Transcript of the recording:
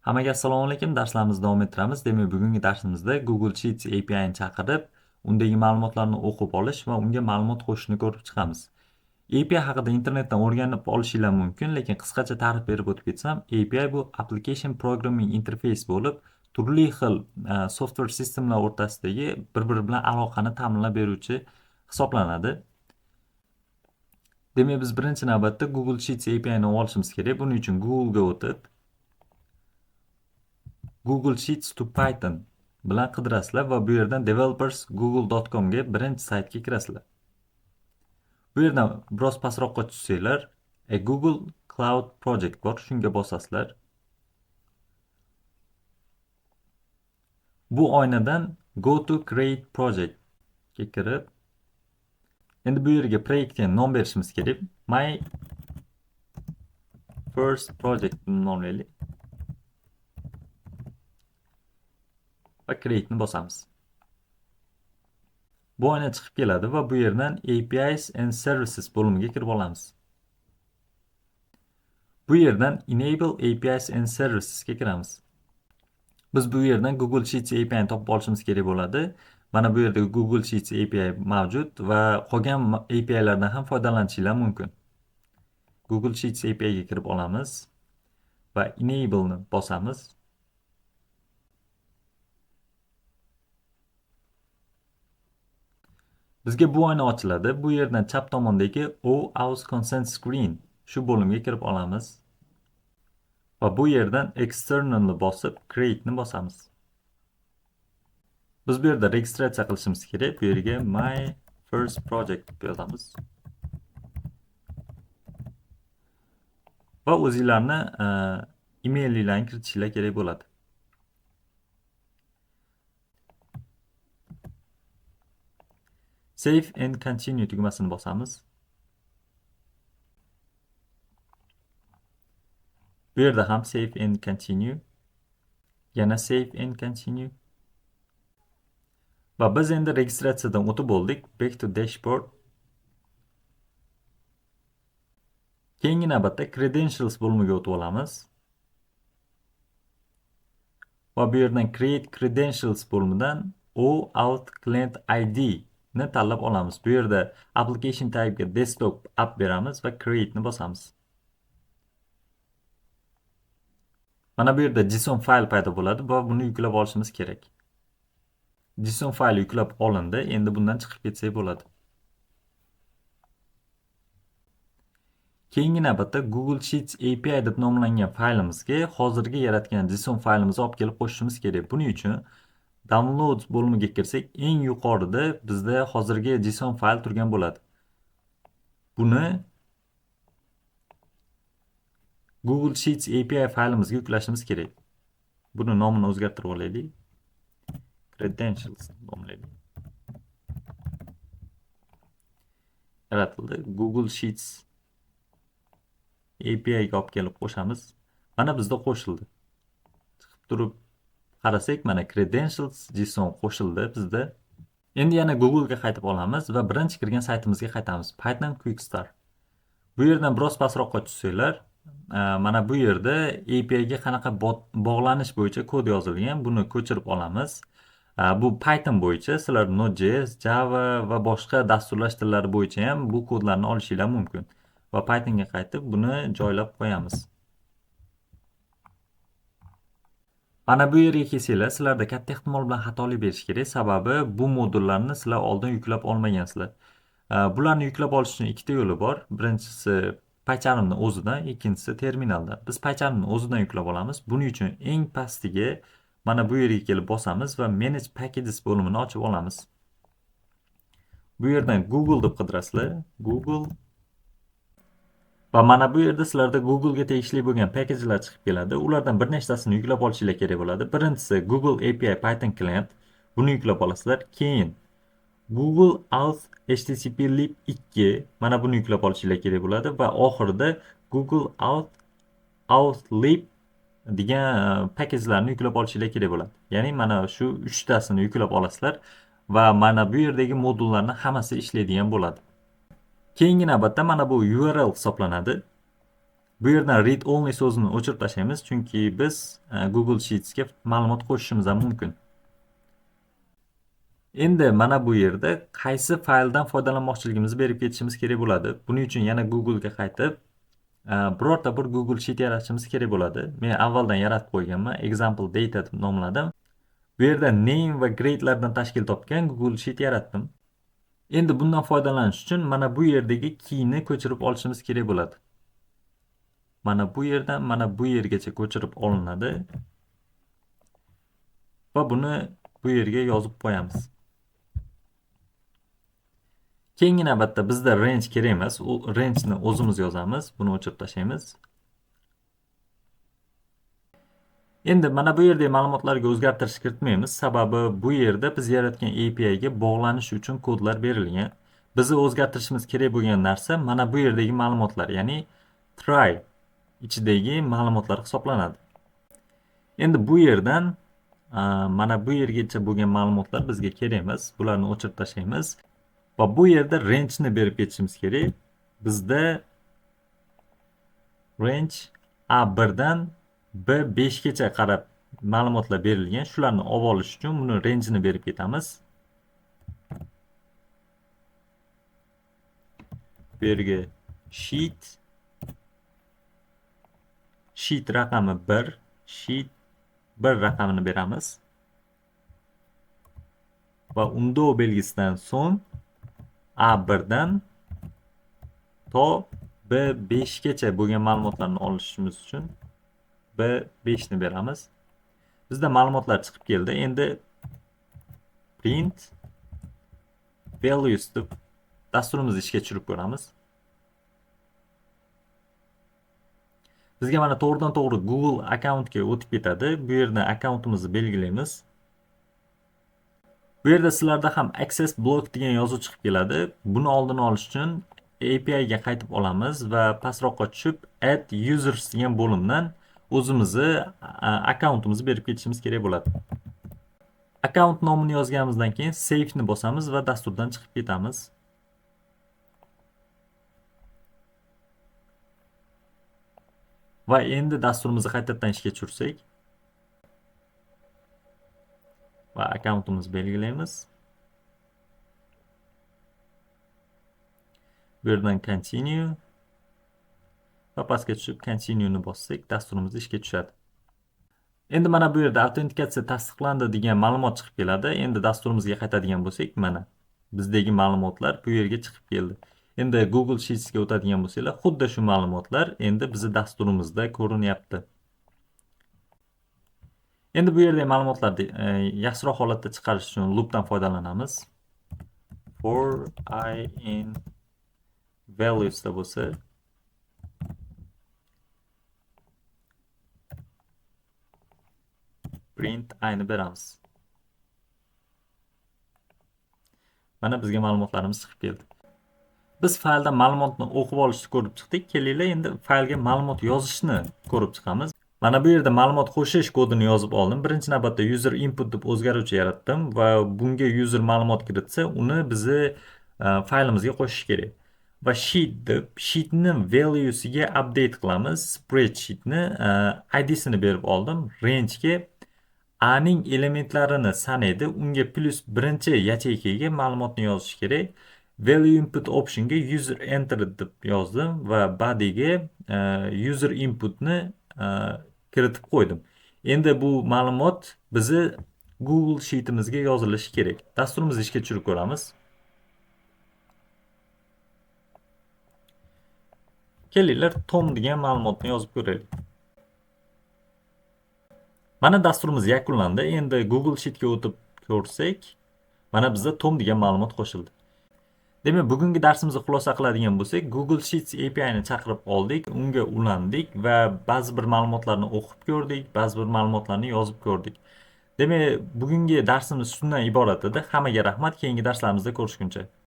Hammaga assalomu alaykum. Darslarimizni davom ettiramiz. Demak, bugungi darsimizda Google Sheets API'ni chaqirib, undagi ma'lumotlarni o'qib olish va unga ma'lumot qo'shishni ko'rib chiqamiz. API haqida internetdan o'rganib olishinglar mumkin, lekin qisqacha ta'rif berib o'tib ketsam, API bu Application Programming Interface bo'lib, turli xil software sistemlar o'rtasidagi bir-biri bilan aloqani ta'minlab beruvchi hisoblanadi. Demak, biz birinchi navbatda Google Sheets API'ni olishimiz kerak. Buning uchun Google ga o'tib Google Sheets to Python bilan qidirasizlar va bu yerdan developers.google.com ga birinchi saytga kirasizlar. Bu yerdan biroz pastroqqa tushsanglar, Google Cloud Project bor, shunga bosasizlar. Bu oynadan Go to Create Project ga kirib, endi bu yerga proyektga nom berishimiz kerak. My First Project nomlaylik. Va Create'ni bosamiz. Bu oyna chiqib keladi va bu yerdan APIs and Services bo'limiga kirib olamiz. Bu yerdan Enable APIs and Services ga kiramiz. Biz bu yerdan Google Sheets API'ni topib olishimiz kerak bo'ladi. Mana bu yerda Google Sheets API mavjud va qolgan API'lardan ham foydalanishingiz mumkin. Google Sheets API ga kirib olamiz va Enable ni bosamiz. Bizga bu oyna ochiladi. Bu yerdan chap tomondagi OAuth Consent Screen shu bo'limga kirib olamiz. Va bu yerdan External ni bosib Create ni bosamiz. Biz bu yerda registratsiya qilishimiz kerak. Bu yerga My First Project deb yozamiz. Va o'zingizlarni emailinglarni kiritishinglar kerak bo'ladi. Save and Continue tugmasini bosamiz. Bu yerda ham Save and Continue. Yana Save and Continue. Va biz endi registratsiyadan o'tib oldik. Back to Dashboard. Keyingi navbatda Credentials bo'limiga o'tib olamiz. Va bu yerdan Create Credentials bo'limidan OAuth Client ID ni tanlab olamiz. Bu yerda Application Type'ga Desktop App beramiz va Create ni bosamiz. Mana bu yerda JSON fayl paydo bo'ladi va buni yuklab olishimiz kerak. JSON fayli yuklab olindi. Endi bundan chiqib ketsak bo'ladi. Keyingi navbatda Google Sheets API deb nomlangan faylimizga hozirgi yaratgan JSON faylimizni olib kelib qo'shishimiz kerak. Buning uchun Downloads bo'limiga kirsak, eng yuqorida bizda hozirgi JSON fayl turgan bo'ladi. Buni Google Sheets API faylimizga yuklashimiz kerak. Buni nomini o'zgartirib olaylik. Credentials nomlaylik. Yaratildi. Google Sheets API ga olib kelib qo'shamiz. Mana bizda qo'shildi. Chiqib turib qarasak, mana Credentials JSON qo'shildi bizda. Endi yana Google ga qaytib olamiz va birinchi kirgan saytimizga qaytamiz. Python Quick Start. Bu yerdan biroz pastroqqa tushsanglar, mana bu yerda API ga qanaqa bog'lanish bo'yicha kod yozilgan. Buni ko'chirib olamiz. Bu Python bo'yicha, sizlar Node.js, Java va boshqa dasturlash tillari bo'yicha ham bu kodlarni olishinglar mumkin. Va Python ga qaytib buni joylab qo'yamiz. Mana bu yerga kelsanglar, sizlarda katta ehtimol bilan xatolik berish kerak. Sababi bu modullarni sizlar oldin yuklab olmagansizlar. Bularni yuklab olish uchun ikkita yo'li bor. Birinchisi PyCharmning o'zidan, ikkinchisi terminaldan. Biz PyCharmning o'zidan yuklab olamiz. Buning uchun eng pastiga mana bu yerga kelib bosamiz va Manage Packages bo'limini ochib olamiz. Bu yerdan Google deb qidirasizlar. Google. Va mana bu yerda sizlarda Google ga tegishli bo'lgan packagelar chiqib keladi. Ulardan bir nechtasini yuklab olishinglar kerak bo'ladi. Birinchisi Google API Python Client. Buni yuklab olasizlar. Keyin Google Auth HTTP Lib 2 mana buni yuklab olishinglar kerak bo'ladi va oxirida Google Auth Lib degan packagelarni yuklab olishinglar kerak bo'ladi. Ya'ni mana shu 3 tasini yuklab olasizlar va mana bu yerdagi modullarni hammasi ishlaydigan bo'ladi. Keyingi navbatda mana bu URL hisoblanadi. Bu yerdan read only so'zini o'chirib tashlaymiz, chunki biz Google Sheets'ga ma'lumot qo'shishimiz ham mumkin. Endi mana bu yerda qaysi fayldan foydalanmoqchiligimizni berib ketishimiz kerak bo'ladi. Buning uchun yana Google ga qaytib, birorta bir Google Sheet yaratishimiz kerak bo'ladi. Men avvaldan yaratib qo'yganman. Example data deb nomladim. Bu yerda name va grade'lardan tashkil topgan Google Sheet yaratdim. Endi bundan foydalanish uchun mana bu yerdagi keyni ko'chirib olishimiz kerak bo'ladi. Mana bu yerdan mana bu yergacha ko'chirib olinadi va buni bu yerga yozib qo'yamiz. Keyingi navbatda bizda range kerak emas. U range'ni o'zimiz yozamiz. Buni o'chirib tashlaymiz. Endi mana bu yerdagi ma'lumotlarga o'zgartirish kiritmaymiz. Sababi bu yerda biz yaratgan API ga bog'lanish uchun kodlar berilgan. Bizni o'zgartirishimiz kerak bo'lgan narsa mana bu yerdagi ma'lumotlar, ya'ni try ichidagi ma'lumotlar hisoblanadi. Endi bu yerdan mana bu yergacha bo'lgan ma'lumotlar bizga kerak emas. Bularni o'chirib tashlaymiz va bu yerda range ni berib ketishimiz kerak. Bizda range A1 dan B5 gacha qarab ma'lumotlar berilgan. Shularni olib olish uchun buni range ni berib ketamiz. Bu yerga sheet raqami 1, sheet 1 raqamini beramiz. Va undo belgisidan so'ng A1 dan to B5 gacha bo'lgan ma'lumotlarni olishimiz uchun B5 ni beramiz. Bizda ma'lumotlar chiqib keldi. Endi print values deb dasturimizni ishga tushirib ko'ramiz. Bizga mana to'g'ridan to'g'ri Google akkauntga o'tib ketadi. Bu yerdan akkauntimizni belgilaymiz. Bu yerda sizlarda ham access block degan yozuv chiqib keladi. Buni oldini olish uchun API ga qaytib olamiz va pastroqqa tushib add users degan bo'limdan o'zimizni akkauntimizni berib ketishimiz kerak bo'ladi. Akkaunt nomini yozganimizdan keyin save ni bosamiz va dasturdan chiqib ketamiz. Va endi dasturimizni qaytadan ishga tushirsak va akkauntimizni belgilaymiz. Bu yerdan continue va pastga tushib continue ni bossak dasturimiz ishga tushadi. Endi mana bu yerda autentikatsiya tasdiqlandi degan ma'lumot chiqib keladi. Endi dasturimizga qaytadigan bo'lsak, mana bizdagi ma'lumotlar bu yerga chiqib keldi. Endi Google Sheets ga o'tadigan bo'lsanglar, xuddi shu ma'lumotlar endi bizning dasturimizda ko'rinyapti. Endi bu yerdagi ma'lumotlarni yaxshiroq holatda chiqarish uchun loopdan foydalanamiz. For I in values da bo'lsa print I ni beramiz. Mana bizga ma'lumotlarimiz chiqib keldi. Biz faylda ma'lumotni o'qib olishni ko'rib chiqdik. Kelinglar endi faylga ma'lumot yozishni ko'rib chiqamiz. Mana bu yerda ma'lumot qo'shish kodini yozib oldim. Birinchi navbatda user input deb o'zgaruvchi yaratdim va bunga user ma'lumot kiritsa, uni bizni faylimizga qo'shish kerak. Va sheet deb sheetni valuesiga update qilamiz. Spreadsheetni id'sini berib oldim. Range ga A ning elementlarini sanaydi. Unga plus birinchi yacheykaga ma'lumotni yozish kerak. Value input optionga user entered deb yozdim va bodyga user inputni kiritib qo'ydim. Endi bu ma'lumot bizni Google Sheet'imizga yozilishi kerak. Dasturimizni ishga tushirib ko'ramiz. Kelinglar Tom degan ma'lumotni yozib ko'raylik. Mana dasturimiz yakunlandi. Endi Google Sheet'ga o'tib ko'rsak, mana bizda Tom degan ma'lumot qo'shildi. Demak, bugungi darsimizni xulosa qiladigan bo'lsak, Google Sheets API ni chaqirib oldik, unga ulandik va ba'zi bir ma'lumotlarni o'qib ko'rdik, ba'zi bir ma'lumotlarni yozib ko'rdik. Demak, bugungi darsimiz shundan iborat edi. Hammaga rahmat. Keyingi darslarimizda ko'rishguncha.